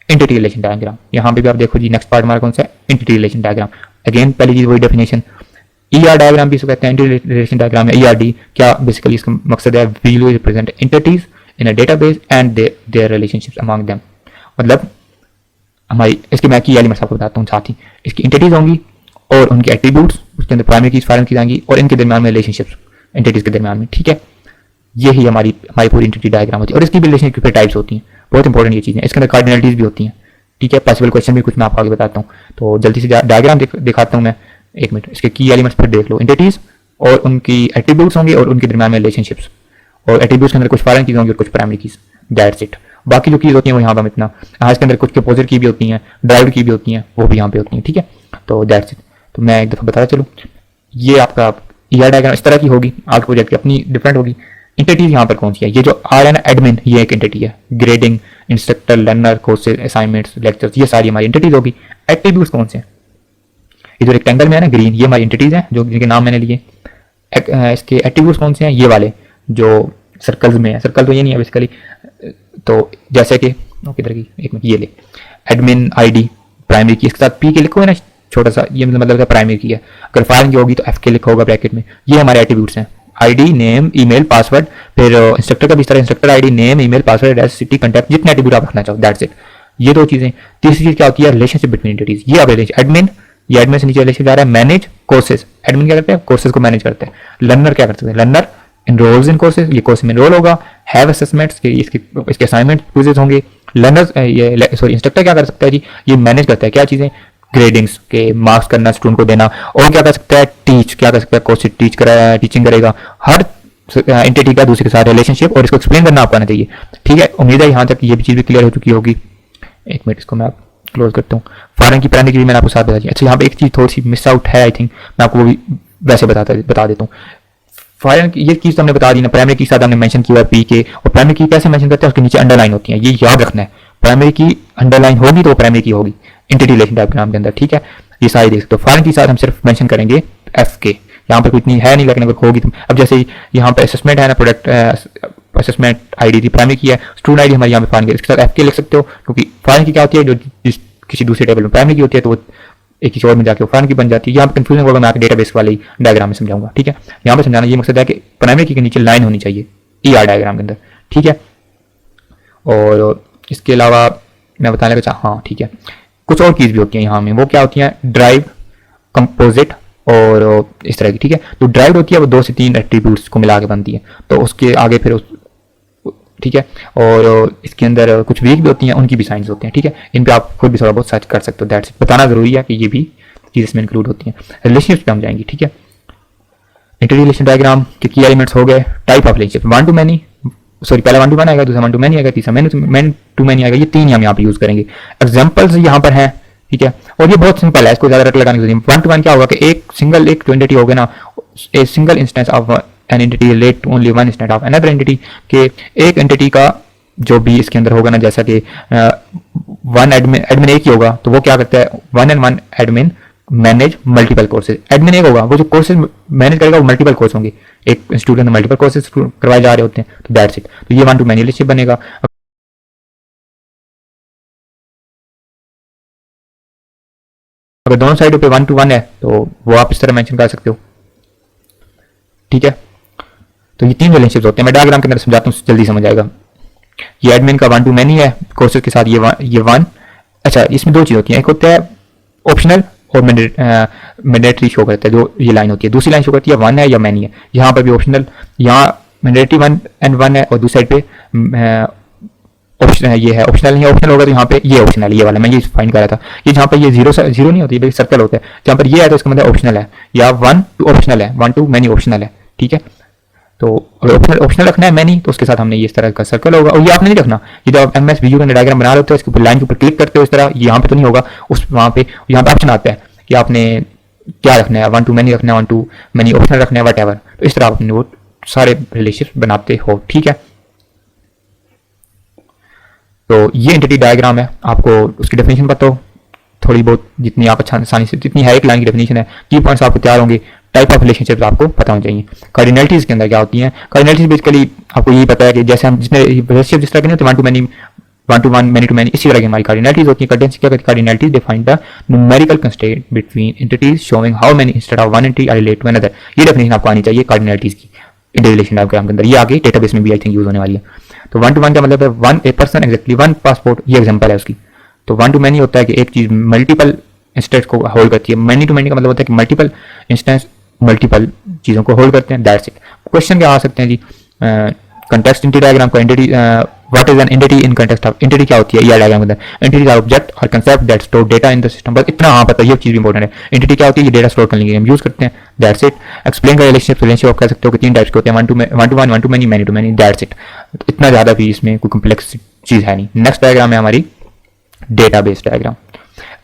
Entity relation diagram. यहाँ पे भी आप देखो जी, नेक्स्ट पार्ट हमारा कौन सा है, एंटिटी रिलेशन डायग्राम। अगेन पहली चीज वही डेफिनेशन, ईआर डायग्राम भी इसको कहते हैं, एंटिटी रिलेशन डायग्राम या ईआरडी। क्या बेसिकली इसका मकसद है, we represent entities in a database and their relationships among them. मतलब हमारी इसके मैं की एलिमेंट्स आपको बताता हूँ साथ ही। इसकी एंटिटीज होंगी और उनके एट्रीब्यूट्स, उसके अंदर प्राइमरी कीज फॉरेन कीज आएंगी और इनके दरमियान में रिलेशनशिप्स एंटिटीज के दरमियान में, ठीक है। यही हमारी पूरी एंटिटी डायग्राम होती है। और इसकी भी रिलेशनशिप पे टाइप्स होती हैं, बहुत इंपॉर्टेंट ये चीज़ें। इसके अंदर कार्डिनलिटीज भी होती हैं, ठीक है। पॉसिबल क्वेश्चन भी कुछ मैं आपको आगे बताता हूँ। तो जल्दी से डायग्राम दिखाता हूँ मैं, एक मिनट। इसके की एलिमेंट्स फिर देख लो, एंटिटीज और उनकी एट्रीब्यूट्स होंगे और उनके दरमियान में रिलेशनशिप्स, और एट्रीब्यूट्स के अंदर कुछ फॉरेन कीज होंगी और कुछ प्राइमरी कीज, दैट्स इट। बाकी जो कीज होती हैं वो यहाँ पर इतना, इसके अंदर कुछ कंपोजिट की भी होती हैं, ड्राइव्ड की भी होती हैं, वो भी यहाँ पे होती हैं, ठीक है। तो दैट्स इट। तो मैं एक दफ़ा बताया चलो, ये आपका ईआर डायग्राम इस तरह की होगी, आपके प्रोजेक्ट की अपनी डिफरेंट होगी। एंटिटीज यहाँ पर कौन सी है, ये जो आर है ना, एडमिन, ये एक एंटिटी है। Grading, instructor, learner, courses, assignments, lectures, ये सारी हमारी एंटिटीज होगी। एट्रीब्यूट्स कौन से हैं, ये जो रेक्टेंगल में है ना ग्रीन, ये हमारी एंटिटीज हैं जो जिनके नाम मैंने लिए। इसके एट्रीब्यूट्स कौन से हैं, ये वाले जो सर्कल्स में है। सर्कल तो ये नहीं है बेसिकली, तो जैसे कि किधर की, एक मिनट, ये ले एडमिन आईडी, प्राइमरी की, इसके साथ पी के लिखो है ना छोटा सा, ये मतलब प्राइमरी की है। अगर फॉरेन की होगी तो एफ के लिखा होगा ब्रैकेट में। ये हमारे एट्रीब्यूट्स हैं, आईडी, नेम, ईमेल, पासवर्ड। फिर इंस्ट्रक्टर का भी इस तरह, instructor ID, name, email, password, address, city, contact, जितने एट्रीब्यूट आप रखना चाहो, दैट्स इट। ये दो चीजें। तीसरी चीज क्या होती है, रिलेशनशिप बिटवीन एंटिटीज। ये आप एडमिन, ये एडमिन से नीचे रिलेशन जा रहा है, मैनेज कोर्सेज। एडमिन क्या करते हैं, कोर्सेज को मैनेज करते हैं। लर्नर क्या करते हैं, लर्नर इनरोल्स इन कोर्सेज, ये कोर्स में इनरोल होगा। हैव असेसमेंट्स, इसके असाइनमेंट क्विजेज होंगे। लर्नर्स इंस्ट्रक्टर क्या कर सकता है जी, ये मैनेज करता है क्या चीजें, ग्रेडिंग्स के मार्क्स करना, स्टूडेंट को देना। और क्या कर सकता है, टीच, क्या कर सकता है, कोर्स टीच करा, टीचिंग करेगा। हर एंटिटी का दूसरे के साथ रिलेशनशिप और इसको एक्सप्लेन करना आपको आना चाहिए, ठीक है। उम्मीद है यहाँ तक ये भी चीज भी क्लियर हो चुकी होगी। एक मिनट, इसको मैं क्लोज करता हूँ। फॉरेन की प्राइमरी की भी मैंने आपको साथ बता दी। अच्छा, यहाँ पे एक चीज थोड़ी सी मिस आउट है, आई थिंक मैं आपको वो भी वैसे बता देता हूँ। फॉरेन की ये चीज तो हमने बता दी ना, प्राइमरी की साथ हमने मेंशन किया पी के। और प्राइमरी की कैसे मेंशन करते हैं, उसके नीचे अंडरलाइन होती है, ये याद रखना है। प्राइमरी की अंडरलाइन होगी तो प्राइमरी की होगी एंटिटी रिलेशन डायग्राम के अंदर, ठीक है। ये सारी देख सकते हो। फॉरेन की साथ हम सिर्फ मेंशन करेंगे एफ के, यहाँ पर कोई इतनी है नहीं, लेकिन अगर होगी तो अब जैसे यहाँ पे असेसमेंट है ना, प्रोडक्ट असेसमेंट आईडी थी प्राइमरी की है, स्टूडेंट आईडी हमारी यहाँ पे फॉरेन की, इसके साथ एफ के लिख सकते हो, क्योंकि फॉरेन की क्या होती है, जो किसी दूसरे टेबल में प्राइमरी की होती है तो वो एक ही और में जाके फॉरेन की बन जाती है। यहाँ पे कंफ्यूजन होगा, मैं आपके डेटाबेस वाले डायग्राम में समझाऊंगा, ठीक है। यहाँ पे समझाना ये मकसद है कि प्राइमरी की के नीचे लाइन होनी चाहिए ईआर डायग्राम के अंदर, ठीक है। और इसके अलावा मैं बताने का हाँ ठीक है, कुछ और चीज़ भी होती है यहाँ में। वो क्या होती है, ड्राइव, कंपोजिट और इस तरह की, ठीक है। तो ड्राइव होती है वो 2 से 3 एट्रीब्यूट्स को मिला के बनती है, तो उसके आगे फिर ठीक है। और इसके अंदर कुछ वीक भी होती हैं, उनकी भी साइंस होते हैं, ठीक है। इन पे आप खुद भी थोड़ा बहुत सर्च कर सकते हो, दैट्स बताना जरूरी है कि ये भी चीज़ इसमें इंक्लूड होती हैं। रिलेशनशिप्स पे हम जाएंगे, ठीक है। एंटिटी रिलेशन डायग्राम के की एलिमेंट्स हो गए। Type of relationship, 1 to many, sorry पहला 1 to 1 आएगा, दूसरा 1 to many आएगा, तीसरा मैन टू मैनी आएगा। ये 3 हम यहाँ पे यूज करेंगे। एग्जाम्पल्स यहाँ पर हैं, ठीक है। और ये बहुत सिंपल है, इसको ज्यादा रट लगाने की जरूरत नहीं। 1 to 1 क्या होगा कि एक जो एंटिटी होगा ना, a single instance of an entity relate to only one instance of another entity, के एक एंटिटी का जो भी इसके अंदर होगा ना, जैसा कि वन एडमिन एक ही होगा, तो वो क्या करता है, 1 and 1 admin manage multiple courses. Admin एक होगा, वो जो कोर्सेज मैनेज करेगा वो मल्टीपल कोर्स होंगे, एक स्टूडेंट मल्टीपल कोर्सेज करवाए जा रहे होते हैं, तो दैट्स इट। तो ये 1 to many रिलेशनशिप बनेगा। अगर दोनों साइडों पे 1 to 1 है तो वो आप इस तरह मेंशन कर सकते हो, ठीक है। तो ये 3 रिलेशनशिप्स होते हैं, मैं डायग्राम के अंदर समझाता हूँ, जल्दी समझ आएगा। ये एडमिन का 1 to many है, कोर्सेज के साथ ये 1। अच्छा, इसमें 2 चीज होती हैं, एक होता है ऑप्शनल और मैंडेटरी शो करता है, जो ये लाइन होती है। दूसरी लाइन शो करती है 1 है या मैनी है। यहाँ पर भी ऑप्शनल, यहाँ मैंडेटरी 1 and 1 है, और दूसरी साइड पे ऑप्शन है, ये है ऑप्शनल। नहीं ऑप्शनल होगा तो यहाँ पे ये ऑप्शनल, ये वाला मैं ये फाइंड कर रहा था। ये जहाँ पे ये जीरो नहीं होती, सर्कल होता है, जहाँ पर ये है तो इसका मतलब ऑप्शनल है, या 1 to ऑप्शनल है, 1 to many ऑप्शनल है, ठीक है। तो अगर ऑप्शनल रखना है मैनी, तो उसके साथ हमने ये इस तरह का सर्कल होगा। और ये आपने नहीं रखना, ये जो आप एमएस वीडियो का डायग्राम बना रहे होते हो, इसके ऊपर लाइन के ऊपर क्लिक करते हो इस तरह, यहाँ पे तो नहीं होगा, उस वहाँ पे यहाँ पे ऑप्शन आता है कि आपने क्या रखना है, 1 to many रखना है, 1 to many ऑप्शनल रखना है, वट एवर। तो इस तरह आप अपने वो सारे रिलेशनशिप बनाते हो, ठीक है। तो ये एंटिटी डायग्राम है, आपको उसकी डेफिनेशन पता हो थोड़ी बहुत, जितनी आप आसानी से, जितनी है एक लाइन की डेफिनेशन है, की पॉइंट्स आपको तैयार होंगे। टाइप ऑफ रिलेशनशिप्स आपको पता होनी चाहिए। कार्डिनलिटीज के अंदर क्या होती हैं, कार्डिनलिटीज बेसिकली आपको यही पता है कि जैसे हम जिसमें रिलेशनशिप जिस तरह के नहीं होते 1 to many one to one, many to many, इसी तरह की हमारी कार्डिनलिटीज होती है। कंटेंट्स क्या करती है? Cardinalities define the numerical constraint between entities showing how many instead of one entity are relate to another. ये डेफिनेशन आपको आनी चाहिए कार्डिनलिटीज की इंटररिलेशन डायग्राम के अंदर। ये आगे डेटाबेस में भी आई थिंक यूज होने वाली है। तो वन टू वन का मतलब है one a person exactly one passport, ये एग्जांपल है उसकी। तो वन टू मैनी होता है कि एक चीज मल्टीपल इंस्टेंस को होल्ड करती है। मैनी टू मैनी का मतलब होता है कि मल्टीपल इंस्टेंस मल्टीपल चीजों को होल्ड करते हैं। That's it. क्वेश्चन क्या आ सकते हैं जी? कंटेक्स्ट एंटिटी डायग्राम को entity, what is an entity in context of, entity क्या होती है ईआर डायग्राम के अंदर? एंटिटी आर ऑब्जेक्ट और concept that store data in the system. बस इतना हाँ पता, ये चीज भी इंपॉर्टेंट है। एंटिटी क्या होती है? ये डेटा स्टोर करने के लिए हम यूज करते हैं। That's it. एक्सप्लेन का रिलेशनशिप आप कह सकते हो कि 3 टाइप्स के होते हैं, one to one, one to many, many to many. That's it. इतना ज्यादा भी इसमें कोई कॉम्प्लेक्स चीज है नहीं। नेक्स्ट डायग्राम है हमारी डेटाबेस डायग्राम।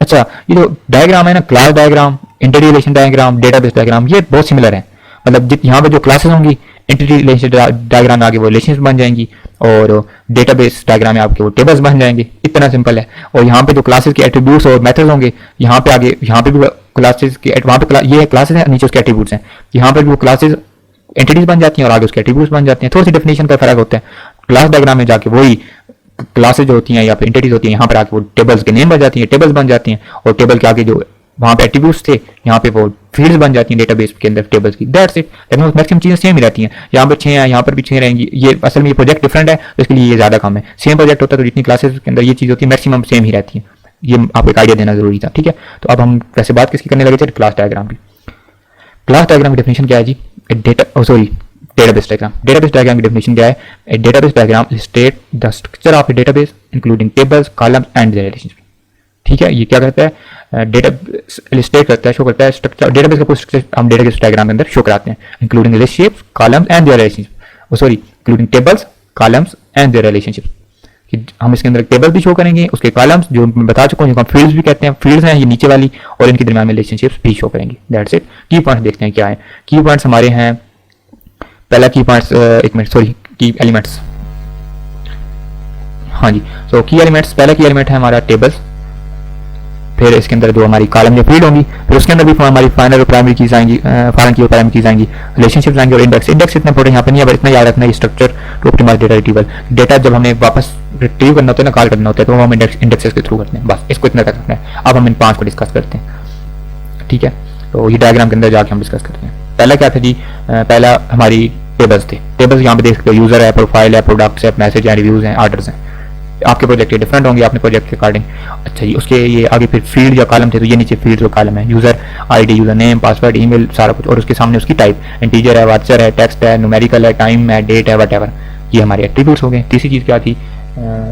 अच्छा, ये जो डायग्राम है ना, class diagram, entity relation diagram, database diagram, ये बहुत सिमिलर है। मतलब यहाँ पे जो क्लासेस होंगी एंटिटी रिलेशन डायग्राम में आगे वो रिलेशंस बन जाएंगी, और डेटाबेस डायग्राम में आपके वो टेबल्स बन जाएंगे। इतना सिंपल है। और यहाँ पे जो क्लासेस के एट्रीब्यूट्स और मेथड्स होंगे, यहाँ पे आगे यहाँ पे भी क्लासेस के, वहाँ पे ये क्लासेस है, नीचे उसके एट्रीब्यूट्स हैं। यहाँ पे भी वो क्लासेस एंटिटीज बन जाती हैं और आगे उसके एट्रीब्यूट्स बन जाते हैं। थोड़ी सी डेफिनेशन का फर्क होता है। क्लास डायग्राम में जाके वही क्लासेज जो होती हैं या फिर एंटिटीज होती हैं, यहाँ पर आके वो टेबल्स के नेम बन जाती हैं, टेबल्स बन जाती हैं, और टेबल के आगे जो वहाँ पे एट्रीब्यूट्स थे, यहाँ पे वो फील्ड्स बन जाती हैं डेटाबेस के अंदर टेबल्स की। That's it. लेकिन मैक्सिमम चीजें सेम ही रहती हैं। यहाँ पर 6 हैं, यहाँ पर भी 6 रहेंगी। ये असल में ये प्रोजेक्ट डिफरेंट है, तो इसके लिए ये ज्यादा कम है। सेम प्रोजेक्ट होता है तो जितनी क्लासेस के अंदर ये चीज होती है मैक्सिमम सेम ही रहती है। ये आपको एक आइडिया देना जरूरी था, ठीक है। तो अब हम वैसे बात किसकी करने लगे थे? क्लास डायग्राम की। क्लास डायग्राम की डेफिनेशन क्या है जी? Database diagram. डेटाबेस डायग्राम की डेफिनेशन क्या है? A database diagram state the structure of a database including tables, columns and their relationship. ठीक है, ये क्या करता है? डेटा इलिस्ट्रेट करता है, शो करता है स्ट्रक्चर, डेटाबेस का पूरा स्ट्रक्चर हम डेटाबेस डायग्राम के अंदर शो कराते हैं, including relationships, columns and their relationship. Including tables, columns and their relationship. कि हम इसके अंदर टेबल भी शो करेंगे, उसके कॉलम्स जो मैं बता चुका हूँ, फील्ड्स भी कहते हैं, फील्ड्स हैं ये नीचे वाली, और इनके दरमियान में रिलेशनशिप्स भी शो करेंगे। That's it. की पॉइंट्स देखते हैं क्या है। की पॉइंट्स हमारे हैं, पहला की पॉइंट्स, एक मिनट सॉरी, की एलिमेंट्स। हाँ जी, सो की एलिमेंट्स, पहला की एलिमेंट है हमारा टेबल्स, फिर इसके अंदर जो हमारी कॉलम या फील्ड होंगी, फिर उसके अंदर भी हमारी फाइनल और प्राइमरी कीज आएंगी, फॉरेन की और प्राइमरी कीज आएंगी, रिलेशनशिप्स आएंगे, और इंडेक्स। इंडेक्स इतना इंपॉर्टेंट यहाँ पे नहीं है, इतना याद रखना है structure to optimise data retrieval. Data जब हमें वापस रिट्रीव करना होता है ना, कॉल करना होता है, तो हम इंडेक्सेस के थ्रू करते हैं। बस इसको इतना रखना है। अब हम इन 5 को डिस्कस करते हैं, ठीक है। तो ये डायग्राम के अंदर जाके हम डिस्कस करते हैं। पहला क्या था जी? पहला हमारी टेबल्स थे। टेबल्स यहाँ पे देख सकते हो, यूजर है, प्रोफाइल है, प्रोडक्ट्स है, मैसेज है, रिव्यूज हैं, ऑर्डर्स हैं। आपके प्रोजेक्ट के डिफरेंट होंगे अपने प्रोजेक्ट के अकॉर्डिंग। अच्छा जी, उसके ये आगे फिर फील्ड या कॉलम थे, तो ये नीचे फील्ड और कॉलम है, user ID, user name, password, email, सारा कुछ, और उसके सामने उसकी टाइप, इंटीजर है, वाचर है, टेक्स्ट है, न्यूमेरिकल है, टाइम है, डेट है, वट। ये हमारे एट्रीब्यूट्स हो गए। तीसरी चीज क्या थी?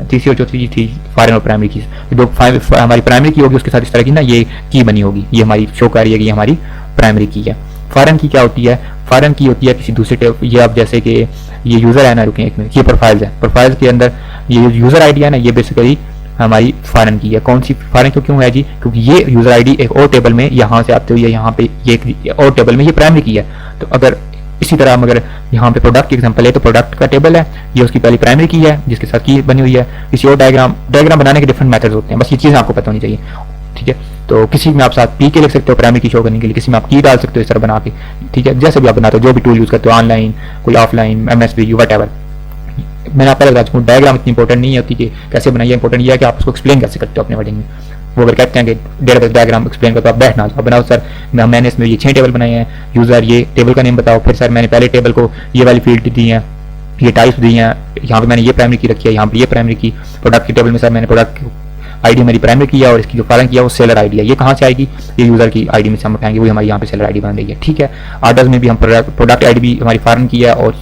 तीसरी और चौथी चीज थी फॉरेन और प्राइमरी की। जो हमारी प्राइमरी की होगी उसके साथ इस तरह की ना ये की बनी होगी, ये हमारी शो कर रही है कि ये हमारी प्राइमरी की है। फॉरेन की क्या होती है? फॉरेन की होती है किसी दूसरे ये आप जैसे कि ये यूजर है ना, रुकें एक मिनट, ये प्रोफाइल्स है, प्रोफाइल्स के अंदर ये यूजर आईडी है ना, ये बेसिकली हमारी फॉरेन की है। कौन सी फॉरेन क्यों है जी? क्योंकि ये यूजर आईडी एक और टेबल में यहाँ से आते हुए यहाँ पे ये एक और टेबल में ये प्राइमरी की है। तो अगर इसी तरह हम अगर यहाँ पे प्रोडक्ट की एग्जांपल है, तो प्रोडक्ट का टेबल है, ये उसकी पहली प्राइमरी की है जिसके साथ की बनी हुई है। किसी और डायग्राम बनाने के डिफरेंट मेथड्स होते हैं, बस ये चीज़ आपको पता होनी चाहिए, ठीक है। तो किसी में आप साथ पी के लिख सकते हो प्राइमरी की शो करने के लिए, किसी में आप की डाल सकते हो इस तरह बना के, ठीक है। जैसे भी आप बनाते हो, जो भी टूल यूज करते हो, ऑनलाइन, कोई ऑफलाइन, MSView, वट। मैंने आपको बता चुका हूँ, डायग्राम इतनी इंपॉर्टेंट नहीं होती कि कैसे बनाइए, इंपॉर्टेंट ये है कि आप उसको एक्सप्लेन कैसे करते हो अपने वर्डिंग में। वो अगर कहते हैं कि डेटाबेस डायग्राम एक्सप्लेन करो, तो आप बैठना जाओ, बनाओ सर मैंने इसमें ये 6 टेबल बनाए हैं, यूजर ये टेबल का नेम बताओ, फिर सर मैंने पहले टेबल को ये वाली फील्ड दी है, ये टाइप्स दी हैं, यहाँ पे मैंने ये प्राइमरी की रखी है, यहाँ पे ये प्राइमरी की। प्रोडक्ट की टेबल में सर मैंने प्रोडक्ट आईडी मेरी प्राइमरी की है, और इसकी जो फॉरेन किया वो सेलर आईडी है। ये कहाँ से आएगी? ये यूजर की आईडी में से हम उठाएंगे, वही हमारी यहाँ पे सेलर आईडी बन रही है, ठीक है। ऑर्डर्स में भी हम प्रोडक्ट आईडी भी हमारी फॉरेन की है, और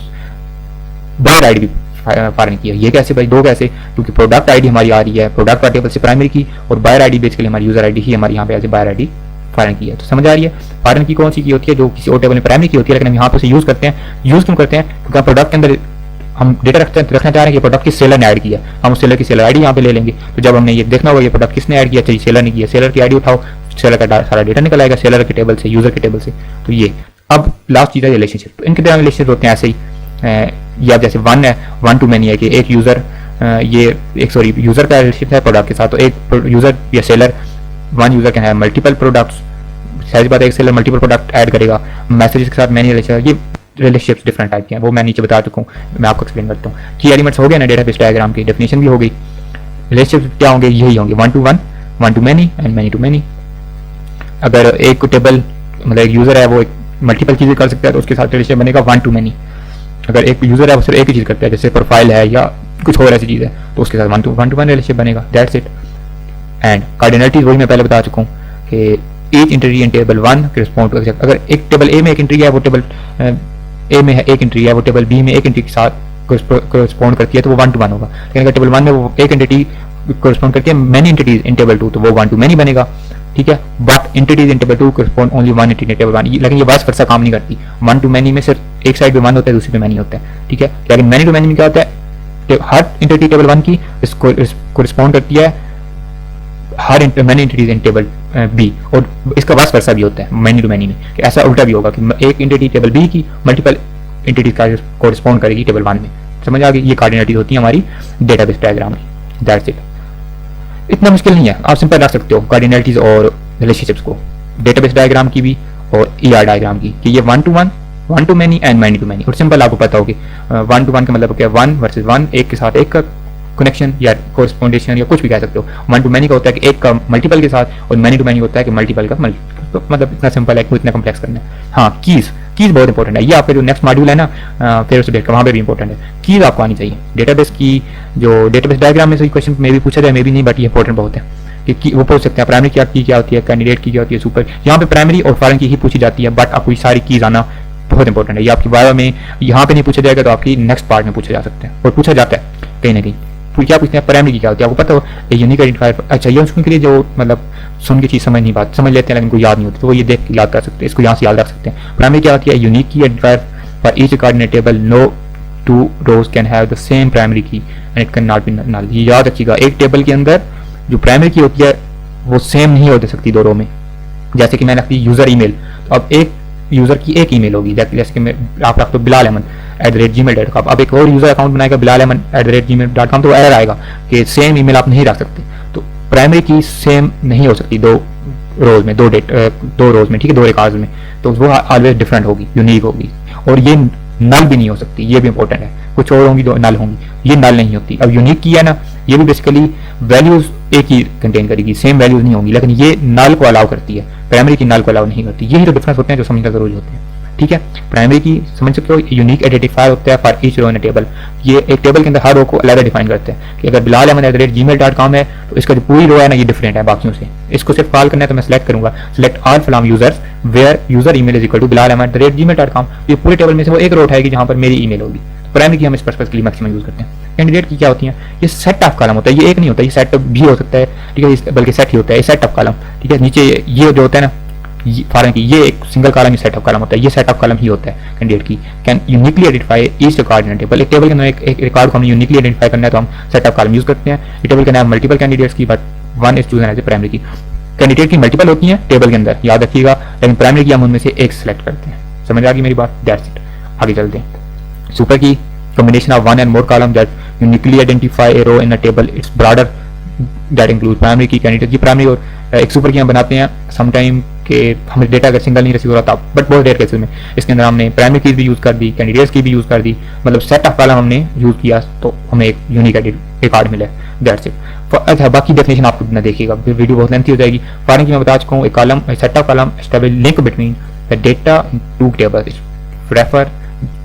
बायर आईडी भी फॉरेन की है। ये कैसे भाई? दो कैसे? क्योंकि प्रोडक्ट आईडी हमारी आ रही है प्रोडक्ट का टेबल से प्राइमरी की, और बायर आईडी बेसिकली हमारी यूजर आईडी ही हमारी यहाँ पे ऐसे बायर आईडी फॉरेन की है। तो समझ आ रही है? फॉरेन की कौन सी की होती है? जो किसी और टेबल में प्राइमरी की होती है, लेकिन हम यहाँ पे उसे यूज करते हैं। यूज क्यों करते हैं? क्योंकि प्रोडक्ट के अंदर हम डेटा रखना चाह रहे हैं कि प्रोडक्ट की सेलर ने ऐड किया, हम उस सेलर की सेलर आईडी यहाँ पे ले लेंगे। तो जब हमने ये देखना होगा ये प्रोडक्ट किसने ऐड किया, चाहिए सेलर ने किया, सेलर की आईडी उठाओ, सेलर का सारा डेटा निकल आएगा सेलर के टेबल से, यूजर के टेबल से। तो ये अब लास्ट चीज है रिलेशनशिप। तो इनके दरमियान रिलेशनशिप होते हैं ऐसे ही, या जैसे वन है, वन टू मैनी है कि एक यूजर यूजर का रिलेशनशिप है प्रोडक्ट के साथ। तो एक यूजर या seller, one user can have multiple products, सहज बात है एक सेलर मल्टीपल प्रोडक्ट ऐड करेगा। मैसेजेस के साथ मैनी रिलेशनशिप, ये रिलेशनशिप्स डिफरेंट टाइप के हैं, वो मैं नीचे बता चुका हूँ, मैं आपको एक्सप्लेन करता हूँ। की एलिमेंट्स हो गए ना डेटाबेस डायग्राम की, डेफिनेशन भी हो गई। रिलेशनशिप क्या होंगे, यही होंगे 1 to 1, 1 to many and many to many। अगर एक टेबल मतलब एक यूजर है वो मल्टीपल चीजें कर सकता है तो उसके साथ रिलेशनशिप बनेगा 1 to many। अगर एक यूजर है वो सिर्फ एक ही चीज करता है, जैसे प्रोफाइल है या कुछ और ऐसी चीज है, तो उसके साथ 1 to 1 रिलेशनशिप बनेगा, दैट्स इट। एंड कार्डिनलिटीज वही मैं पहले बता चुका हूँ कि each entry in table 1 respond to, अगर एक टेबल ए में एक एंट्री है वो टेबल ए में है एक एंट्री है वो टेबल बी में एक एंट्री के साथ कोरिस्पॉन्ड करती है तो वो 1 to 1 होगा। लेकिन अगर टेबल 1 में वो एक एंटिटी कोरिस्पॉन्ड करती है मेनी एंटिटीज इन टेबल 2 तो वो 1 to many बनेगा, ठीक है। But entities in table 2 correspond only 1 entity table 1, लेकिन ये वाइस वर्सा काम नहीं करती। 1 to many में सिर्फ एक साइड पे 1 होता है दूसरी पे many होता है, ठीक है। लेकिन many to many में क्या होता है, हर एंटिटी टेबल 1 की इसको कोरिस्पॉन्ड करती है हर many entities in table B, और इसका वाइस वर्सा भी होता है many to many में, कि ऐसा उल्टा भी होगा कि एक एंटिटी टेबल बी की मल्टीपल एंटिटीज का कोरिस्पॉन्ड करेगी टेबल 1 में। समझ आ गई, ये कार्डिनलिटीज होती है हमारी डेटाबेस डायग्राम की, दैट्स इट। इतना मुश्किल नहीं है, आप सिंपल रख सकते हो कार्डिनलिटीज और रिलेशनशिप्स को डेटाबेस डायग्राम की भी और ईआर डायग्राम की, कि ये 1 to 1, 1 to many and many to many। और सिंपल आपको पता होगी 1 to 1 का मतलब क्या, 1 वर्सेस 1, एक के साथ एक का कनेक्शन या कोरिस्पोंडेशन या कुछ भी कह सकते हो। 1 to many का होता है कि एक का मल्टीपल के साथ, और many to many होता है कि मल्टीपल का मल्टीपल। तो मतलब इतना सिंपल है, कोई इतना कॉम्प्लेक्स करना है। हाँ, कीज बहुत इंपॉर्टेंट है, ये आपका जो नेक्स्ट मॉड्यूल है ना फिर उसे देखकर वहाँ पे भी इंपॉर्टेंट है, कीज आपको आनी चाहिए। डेटाबेस की जो डेटाबेस डायग्राम में से क्वेश्चन में भी पूछा जाए, मे भी नहीं, बट ये इंपॉर्टेंट बहुत है कि वो पूछ सकते हैं प्राइमरी की क्या होती है, कैंडिडेट की क्या होती है, सुपर। यहाँ पे प्राइमरी और फॉरेन की ही पूछी जाती है, बट आपको ये सारी कीज आना बहुत इंपॉर्टेंट है। ये आपकी वाइवा में यहाँ पे नहीं पूछा जाएगा तो आपकी नेक्स्ट पार्ट में पूछा जा सकता है, और पूछा जाता है कहीं ना कहीं। तो क्या पूछते हैं, प्राइमरी की क्या होती है, आपको पता हो, यूनिक आइडेंटिफायर। अच्छा, ये उसके लिए जो मतलब सुन के चीज समझ नहीं बात समझ लेते हैं लेकिन कोई याद नहीं होती, तो वो ये देख के याद कर सकते हैं, इसको यहाँ से याद रख सकते हैं। प्राइमरी क्या होती है, unique key identifier for each coordinate table, no 2 rows can have the same primary key and it can not be null. ये याद रखिएगा, एक टेबल के अंदर जो प्राइमरी की होती है वो सेम नहीं हो सकती दो रो में। जैसे कि मैंने रखी यूजर ईमेल, तो अब एक यूजर की एक ईमेल होगी, जैसे कि आप रख दो bilalahmed@gmail.com। अब एक और यूजर अकाउंट बनाएगा bilalahmed@gmail.com, तो एरर आएगा कि सेम ईमेल आप नहीं रख सकते। तो प्राइमरी की सेम नहीं हो सकती दो रोज में, दो रोज में, ठीक है, 2 रिकॉर्ड्स में, तो वो ऑलवेज डिफरेंट होगी, यूनिक होगी। और ये नल भी नहीं हो सकती, ये भी इंपॉर्टेंट है, कुछ और होंगी तो नल होंगी, ये नल नहीं होती। अब यूनिक की है ना, ये भी बेसिकली वैल्यूज एक ही कंटेन करेगी, सेम वैल्यूज नहीं होंगी, लेकिन ये नल को अलाउ करती है, प्राइमरी की नल को अलाउ नहीं करती। यही तो डिफरेंस होते हैं जो समझना जरूरी होते हैं, ठीक है। प्राइमरी की समझ सकते हो, यूनिक आइडेंटिफायर होता है for each row in a table. ये एक टेबल के अंदर हर रो को अलग डिफाइन करते हैं कि अगर bilalahmed@gmail.com है तो इसका जो पूरी रो है ना ये डिफरेंट है बाकियों से। इसको सिर्फ कॉल करना है तो मैं सेलेक्ट करूंगा select all from users where user email is equal to bilalahmed@gmail.com। ये पूरे टेबल में से वो एक रो उठाएगी जहां पर मेरी ईमेल होगी। प्राइमरी की हम इस पर्पस के लिए मैक्सिमम यूज करते हैं। कैंडिडेट की क्या होती है, ये सेट ऑफ कॉलम होता है, ये एक नहीं होता, ये सेट भी हो सकता है, ठीक है, बल्कि सेट ही होता है, ये सेट ऑफ कॉलम, ठीक है। नीचे ये जो होता है ना फॉरेन की, ये एक single column he set of column होता है, ये सेट ऑफ कॉलम ही होता है कैंडिडेट की। Can uniquely identify each record in table. एक टेबल के अंदर एक रिकॉर्ड को हम यूनिकली आइडेंटिफाई करना है तो हम सेट ऑफ कॉलम यूज करते हैं। ये टेबल के अंदर मल्टीपल कैंडिडेट्स की, but one is chosen as a primary key. Candidate key multiple होती है टेबल के अंदर, याद रखिएगा, लेकिन प्राइमरी की हम उनमें से एक सेलेक्ट करते हैं। समझ आ गई मेरी बात, दैट्स इट। आगे चलते हैं। सुपर की combination of one and more column that uniquely identify a row in a table, it's broader that includes primary की कैंडिडेट की प्राइमरी और एक सुपर की हम बनाते हैं समटाइम के हमें डेटा अगर सिंगल नहीं रिसीव हो रहा था, बट बहुत रेयर केसेस में इसके अंदर हमने प्राइमरी की भी यूज कर दी, कैंडिडेट्स की भी यूज कर दी, मतलब सेट ऑफ कॉलम हमने यूज किया तो हमें एक यूनिक रिकॉर्ड मिला, दैट्स इट। अच्छा, बाकी डेफिनेशन आपको ना देखिएगा, वीडियो बहुत लेंथी हो जाएगी। फॉरेन की मैं बता चुका हूँ, एक column set of column establish link between the data two tables, refer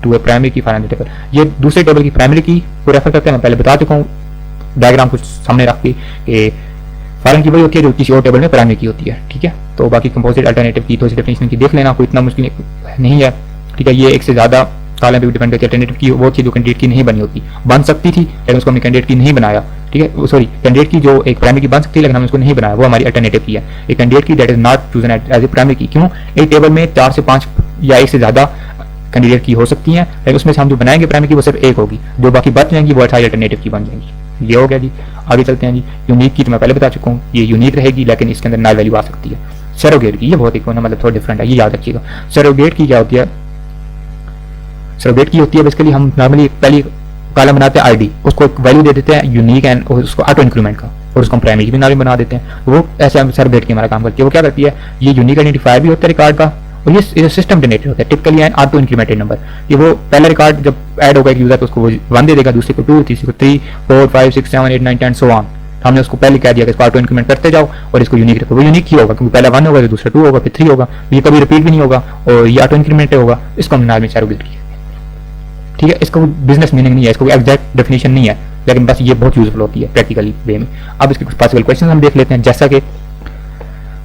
to a primary key foreign table. ये दूसरे टेबल की प्राइमरी की को रेफर करते हैं, मैं पहले बता चुका हूँ डायग्राम कुछ सामने रख के। फॉरेन की वही होती है जो किसी और टेबल में प्राइमरी की होती है, ठीक है। तो बाकी कंपोजिट अल्टरनेटिव की थोड़ी सी डेफिनेशन की देख लेना, कोई इतना मुश्किल नहीं है, ठीक है। ये एक से ज्यादा कॉलम पे भी डिपेंड करती है। अल्टरनेटिव की वो थी जो कैंडिडेट की नहीं बनी होती, बन सकती थी लेकिन उसको हमने कैंडिडेट की नहीं बनाया, ठीक है। सॉरी, कैंडिडेट की जो एक प्राइमरी की बन सकती है लेकिन हमने उसको नहीं बनाया, वो हमारी अल्टरनेटिव की है। एक candidate key that is not chosen as a primary key. क्यों? एक टेबल में 4 से 5 या एक से ज्यादा कैंडिडेट की हो सकती हैं, लेकिन उसमें से हम जो बनाएंगे प्राइमरी की वो सिर्फ एक होगी, जो बाकी बच जाएंगी वो अल्टरनेटिव की बन जाएंगी। ये हो गया जी। आगे चलते हैं जी। यूनिक की तो मैं पहले बता चुका हूँ, ये यूनिक रहेगी लेकिन इसके अंदर नल वैल्यू आ सकती है। सरोगेट की ये बहुत एक मतलब थोड़ा डिफरेंट है, ये याद रखिएगा। सरोगेट की क्या होती है, सरोगेट की होती है बेसिकली हम नॉर्मली पहली कॉलम बनाते हैं आईडी, उसको एक वैल्यू दे देते हैं यूनिक एंड उसको ऑटो इंक्रीमेंट का, और उसको हम प्राइमरी की भी नाम बना देते हैं। वो ऐसे हम सरोगेट की हमारा काम करती है। वो क्या करती है, ये यूनिक आइडेंटिफायर भी होता है रिकॉर्ड का, और ये सिस्टम जनरेटेड होता है typically and auto incremented number. ये वो पहला रिकॉर्ड जब ऐड होगा एक यूजर तो उसको वो 1 दे देगा, दूसरे को 2, तीसरे को 3, 4, 5, 6, 7, 8, 9, 10 सो ऑन, तो हमने उसको पहले कह दिया कि इसको ऑटो इंक्रीमेंट करते जाओ और इसको यूनिक रखो। वो यूनिक ही होगा क्योंकि पहला 1 होगा, तो दूसरा 2 होगा, फिर 3 होगा, ये कभी रिपीट भी नहीं होगा और ये ऑटो इंक्रीमेंट होगा। इसको हमने नॉर्मल सरोगेट किया, ठीक है। इसको बिजनेस मीनिंग नहीं है, इसको एग्जैक्ट डेफिनेशन नहीं है, लेकिन बस ये बहुत यूजफुल होती है प्रैक्टिकली वे में। अब इसके कुछ पॉसिबल क्वेश्चन हम देख लेते हैं, जैसा कि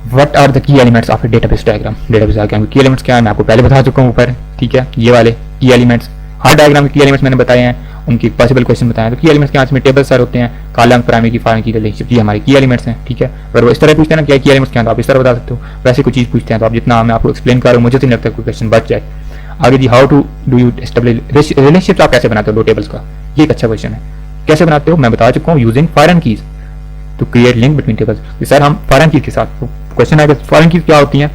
what are the key elements of a database diagram. Database diagram की एलिमेंट्स क्या है मैं आपको पहले बता चुका हूँ ऊपर, ठीक है। ये वाले की एलिमेंट्स, हर डायग्राम के की एलिमेंट्स मैंने बताए हैं, उनकी पॉसिबल क्वेश्चन बताए हैं। तो की एलिमेंट्स क्या, इसमें टेबल सर होते हैं, कॉलम, प्राइमरी की, फॉरेन की, रिलेशनशिप, ये हमारे की एलिमेंट्स हैं, ठीक है। अगर वो इस तरह पूछते हैं ना क्या की एलिमेंट्स क्या, तो आप इस तरह बता सकते हो। वैसे कोई चीज़ पूछते हैं तो आप जितना मैं आपको एक्सप्लेन कर रहा हूँ, मुझे तो नहीं लगता कोई क्वेश्चन बच जाए। आगे जी, how to do you establish relationship, आप कैसे बनाते हो दो टेबल्स का, ये एक अच्छा क्वेश्चन है। कैसे बनाते हो मैं बता चुका हूँ, using foreign keys to create link between tables. Sir हम फॉरेन कीज के साथ, क्वेश्चन आएगा फॉरेन कीज क्या होती है।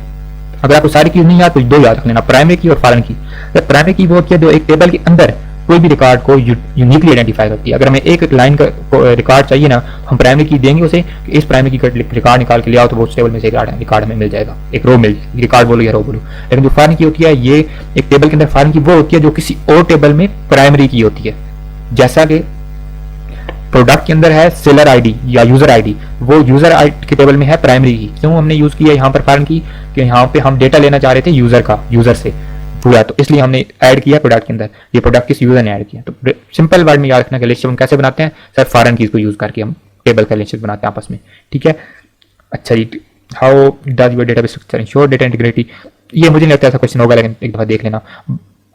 अगर आपको सारी कीज नहीं याद तो दो याद रख लेना, प्राइमरी की और फॉरेन की। प्राइमरी की वो होती है जो एक टेबल के अंदर कोई भी रिकॉर्ड को यूनिकली आइडेंटिफाई करती है। अगर हमें एक लाइन का रिकॉर्ड चाहिए ना, हम प्राइमरी की देंगे उसे कि इस प्राइमरी की रिकॉर्ड निकाल के ले आओ, तो वो उस टेबल में से रिकॉर्ड हमें मिल जाएगा, एक रो मिल जाएगी, रिकॉर्ड बोलो या रो बोलो। लेकिन जो फॉरेन की होती है, ये एक टेबल के अंदर फॉरेन की वो होती है जो किसी और टेबल में प्राइमरी की होती है। जैसा कि प्रोडक्ट के अंदर है सेलर आईडी या यूजर आईडी, वो यूजर आईडी के टेबल में है प्राइमरी की। क्यों हमने यूज किया यहाँ पर फॉरेन की, कि यहाँ पे हम डेटा लेना चाह रहे थे यूजर का, यूजर से पूरा, तो इसलिए हमने ऐड किया प्रोडक्ट के अंदर। ये प्रोडक्ट किस यूजर ने ऐड किया। तो सिंपल वर्ड में याद रखना कि रिलेशनशिप हम कैसे बनाते हैं सर, फॉरेन कीज को यूज करके हम टेबल का रिलेशनशिप बनाते हैं आपस में, ठीक है। अच्छा जी, how does your database structure ensure data integrity. ये मुझे नहीं लगता ऐसा क्वेश्चन होगा, लेकिन एक दफा देख लेना।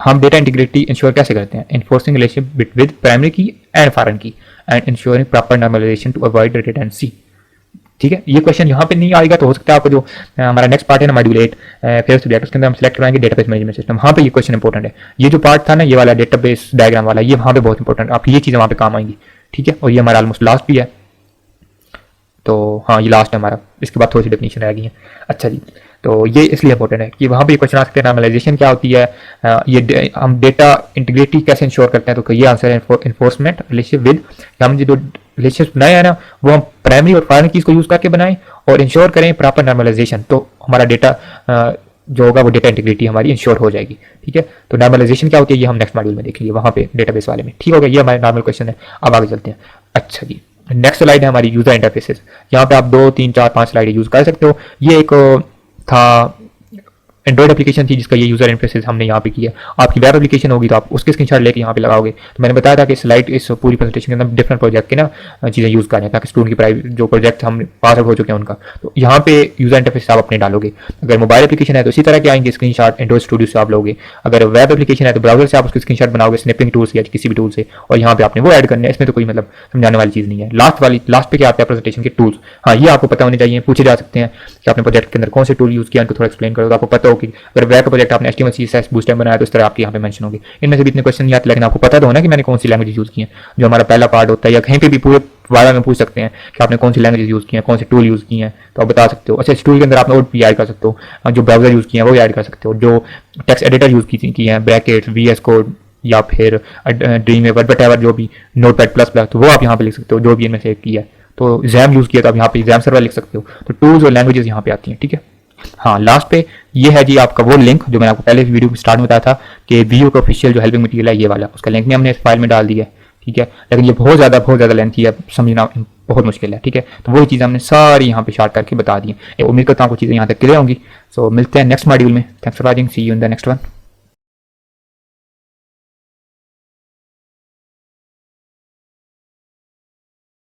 हम डेटा इंटीग्रिटी इंश्योर कैसे करते हैं, enforcing relationship with primary key and foreign key and ensuring proper normalisation to avoid redundancy, ठीक है। ये क्वेश्चन यहाँ पे नहीं आएगा तो हो सकता है आपको जो हमारा नेक्स्ट पार्ट है ना मॉड्यूल 8 फेयर सब्जेक्ट, उसके अंदर हम सेलेक्ट कराएंगे डेटाबेस मैनेजमेंट सिस्टम, वहाँ पे ये क्वेश्चन इंपॉर्टेंट है। ये जो पार्ट था ना, ये वाला डेटाबेस डायग्राम वाला, ये वहाँ पे बहुत इंपॉर्टेंट, आप ये चीज़ें वहाँ पे काम आएंगी, ठीक है। और ये हमारा ऑलमोस्ट लास्ट भी है, तो हाँ ये लास्ट है हमारा, इसके बाद थोड़ी सी डेफिनेशन रह गई है। अच्छा जी, तो ये इसलिए इंपॉर्टेंट है कि वहाँ पे क्वेश्चन आ सकते हैं नॉर्मलाइजेशन क्या होती है, ये हम डेटा इंटीग्रिटी कैसे इंश्योर करते हैं, तो ये आंसर है इन्फोर्समेंट रिलेशनशिप विद। हम जो रिलेशनशिप बनाए हैं ना, वो हम प्राइमरी और फॉरेन कीज को यूज करके बनाएं और इंश्योर करें प्रॉपर नॉर्मलाइजेशन, तो हमारा डेटा जो होगा वो डेटा इंटीग्रिटी हमारी इंश्योर हो जाएगी, ठीक है। तो नॉर्मलाइजेशन क्या होती है ये हम नेक्स्ट मॉड्यूल में देखेंगे, वहाँ पे डेटाबेस वाले में, ठीक हो गया। ये हमारे नॉर्मल क्वेश्चन है। अब आगे चलते हैं। अच्छा जी, नेक्स्ट स्लाइड है हमारी यूजर इंटरफेसेस। यहाँ पे आप 2, 3, 4, 5 स्लाइड यूज कर सकते हो। ये एक था एंड्रॉइड एप्लीकेशन थी जिसका ये यूजर इंटरफेस हमने यहाँ पे किया। आपकी वेब एप्लीकेशन होगी तो आप उसके स्क्रीनशॉट लेके यहाँ पे लगाओगे। तो मैंने बताया था कि स्लाइड इस पूरी प्रेजेंटेशन के अंदर डिफरेंट प्रोजेक्ट के ना चीज़ें यूज़ करें ताकि स्टूडेंट की प्राइवेट जो प्रोजेक्ट हम पास आउट हो चुके हैं उनका, तो यहाँ पे यूजर इंटरफेस आप अपने डालोगे। अगर मोबाइल एप्लीकेशन है तो इसी तरह के आएंगे स्क्रीनशॉट एंड्रॉइड स्टूडियो से आप लोगे। अगर वेब एप्लीकेशन है तो ब्राउजर से आप उसके स्क्रीनशॉट बनाओगे स्नैपिंग टूल से या किसी भी टूल से, और यहाँ पे आपने वो ऐड करना है। इसमें तो कोई मतलब समझाने वाली चीज़ नहीं है। लास्ट पे क्या आता है प्रेजेंटेशन के टूल्स। हाँ, ये आपको पता होने चाहिए, पूछे जा सकते हैं कि आपने प्रोजेक्ट के अंदर कौन से टूल यूज़ किया, उनको थोड़ा एक्सप्लेन करो तो आपको पता हो कि अगर वेब का प्रोजेक्ट आपने HTML CSS बूटस्ट्रैप बनाया तो इस तरह आपके यहाँ पे मेंशन होगी। इनमें से भी इतने क्वेश्चन नहीं आते, लेकिन आपको पता तो होना कि मैंने कौन सी लैंग्वेज यूज़ की है। जो हमारा पहला पार्ट होता है या कहीं पे भी पूरे वाला में पूछ सकते हैं कि आपने कौन सी लैंग्वेज यूज़ की है, कौन से टूल यूज़ किए हैं, तो आप बता सकते हो। अच्छा, इस टूल के अंदर आपने और भी ऐड कर सकते हो, जो ब्राउजर यूज़ किए हैं वो ऐड कर सकते हो, जो टेक्स्ट एडिटर यूज़ की हैं ब्रैकेट्स, VS कोड या फिर ड्रीमवेवर वटएवर, जो भी नोटपैड++, तो वो आप यहाँ पे लिख सकते हो जो भी इनमें से किया है। तो XAMPP यूज़ किया तो आप यहाँ पे XAMPP सर्वर लिख सकते हो। तो टूल्स और लैंग्वेजेस यहाँ पे आती हैं, ठीक है। हाँ, लास्ट पे ये है जी आपका वो लिंक जो मैंने आपको पहले वीडियो स्टार्ट में बताया था कि वीडियो का ऑफिशियल जो हेल्पिंग मटेरियल है ये वाला, उसका लिंक भी हमने इस फाइल में डाल दिया है, ठीक है। लेकिन ये बहुत ज़्यादा लेंथी है, समझना बहुत मुश्किल है, ठीक है। तो वही चीज़ हमने सारी यहाँ पे शार्ट करके बता दी है। उम्मीद करता हूँ आपको चीज़ें यहाँ तक क्लियर होंगी। सो मिलते हैं नेक्स्ट मॉड्यूल में। Thanks for watching, see you in the next one.